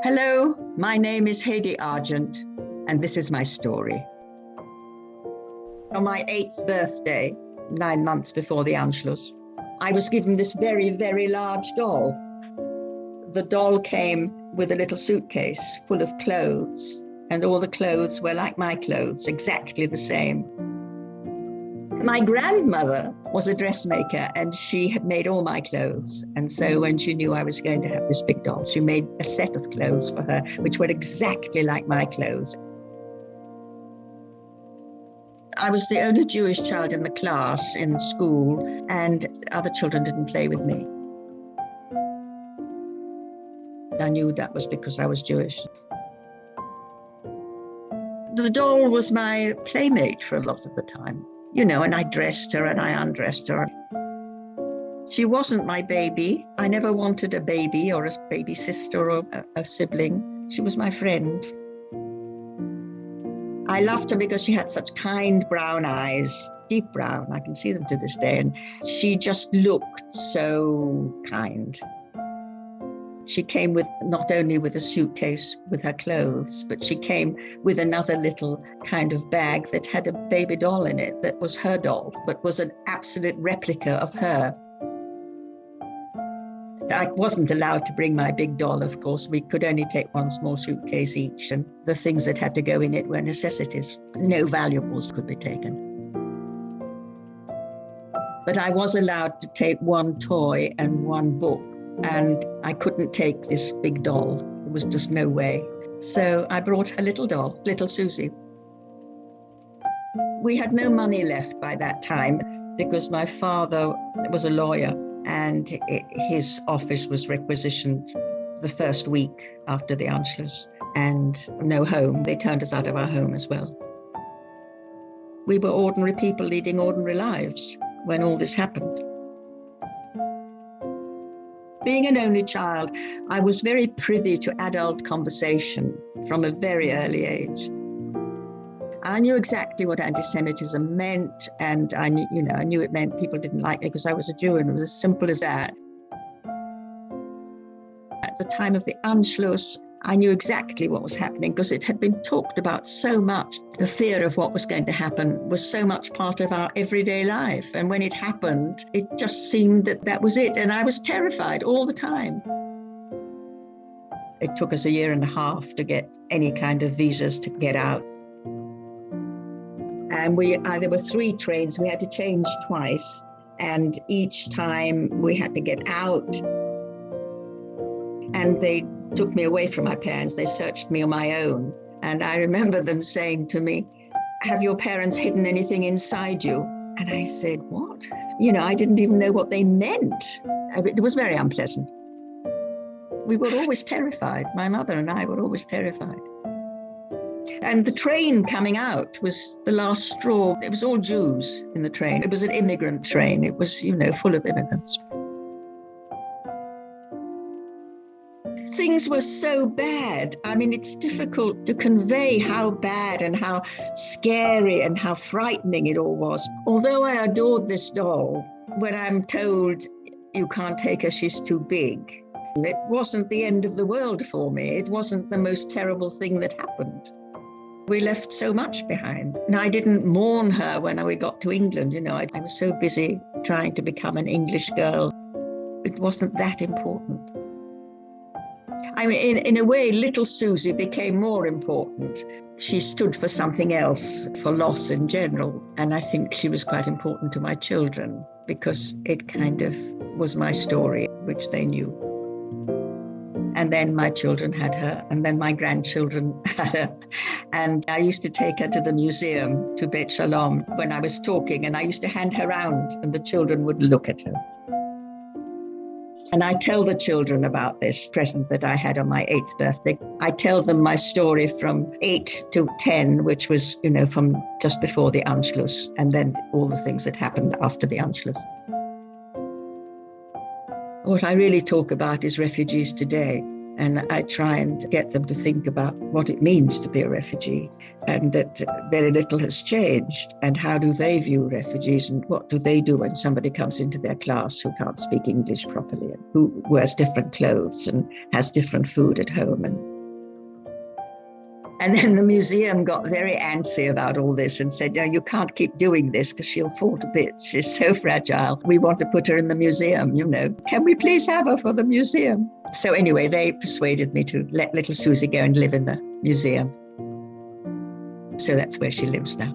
Hello, my name is Hedi Argent, and this is my story. On my 8th birthday, 9 months before the Anschluss, I was given this very, very large doll. The doll came with a little suitcase full of clothes, and all the clothes were like my clothes, exactly the same. My grandmother was a dressmaker, and she had made all my clothes. And so when she knew I was going to have this big doll, she made a set of clothes for her, which were exactly like my clothes. I was the only Jewish child in the class in school, and other children didn't play with me. I knew that was because I was Jewish. The doll was my playmate for a lot of the time, and I dressed her and I undressed her. She wasn't my baby. I never wanted a baby or a baby sister or a sibling. She was my friend. I loved her because she had such kind brown eyes, deep brown. I can see them to this day. And she just looked so kind. She came with not only with a suitcase with her clothes, but she came with another little kind of bag that had a baby doll in it that was her doll, but was an absolute replica of her. I wasn't allowed to bring my big doll, of course. We could only take one small suitcase each, and the things that had to go in it were necessities. No valuables could be taken. But I was allowed to take one toy and one book, and I couldn't take this big doll. There was just no way. So I brought her little doll, Little Susi. We had no money left by that time because my father was a lawyer, and his office was requisitioned the first week after the Anschluss, and no home. They turned us out of our home as well. We were ordinary people leading ordinary lives when all this happened. Being an only child, I was very privy to adult conversation from a very early age. I knew exactly what anti-Semitism meant, and I knew it meant people didn't like me because I was a Jew, and it was as simple as that. At the time of the Anschluss, I knew exactly what was happening because it had been talked about so much. The fear of what was going to happen was so much part of our everyday life. And when it happened, it just seemed that was it. And I was terrified all the time. It took us 1.5 years to get any kind of visas to get out. And there were 3 trains. We had to change twice. And each time we had to get out. And they took me away from my parents. They searched me on my own. And I remember them saying to me, "Have your parents hidden anything inside you?" And I said, "What?" I didn't even know what they meant. It was very unpleasant. We were always terrified. My mother and I were always terrified. And the train coming out was the last straw. It was all Jews in the train. It was an immigrant train. It was, full of immigrants. Things were so bad. I mean, it's difficult to convey how bad and how scary and how frightening it all was. Although I adored this doll, when I'm told you can't take her, she's too big, it wasn't the end of the world for me. It wasn't the most terrible thing that happened. We left so much behind. And I didn't mourn her when we got to England. I was so busy trying to become an English girl. It wasn't that important. I mean, in a way, Little Susi became more important. She stood for something else, for loss in general. And I think she was quite important to my children because it kind of was my story, which they knew. And then my children had her, and then my grandchildren had her. And I used to take her to the museum, to Beit Shalom, when I was talking, and I used to hand her round, and the children would look at her. And I tell the children about this present that I had on my 8th birthday. I tell them my story from 8 to 10, which was, from just before the Anschluss, and then all the things that happened after the Anschluss. What I really talk about is refugees today. And I try and get them to think about what it means to be a refugee, and that very little has changed. And how do they view refugees, and what do they do when somebody comes into their class who can't speak English properly and who wears different clothes and has different food at home and And then the museum got very antsy about all this and said, no, you can't keep doing this because she'll fall to bits. She's so fragile. We want to put her in the museum, you know. Can we please have her for the museum? So anyway, they persuaded me to let little Susi go and live in the museum. So that's where she lives now.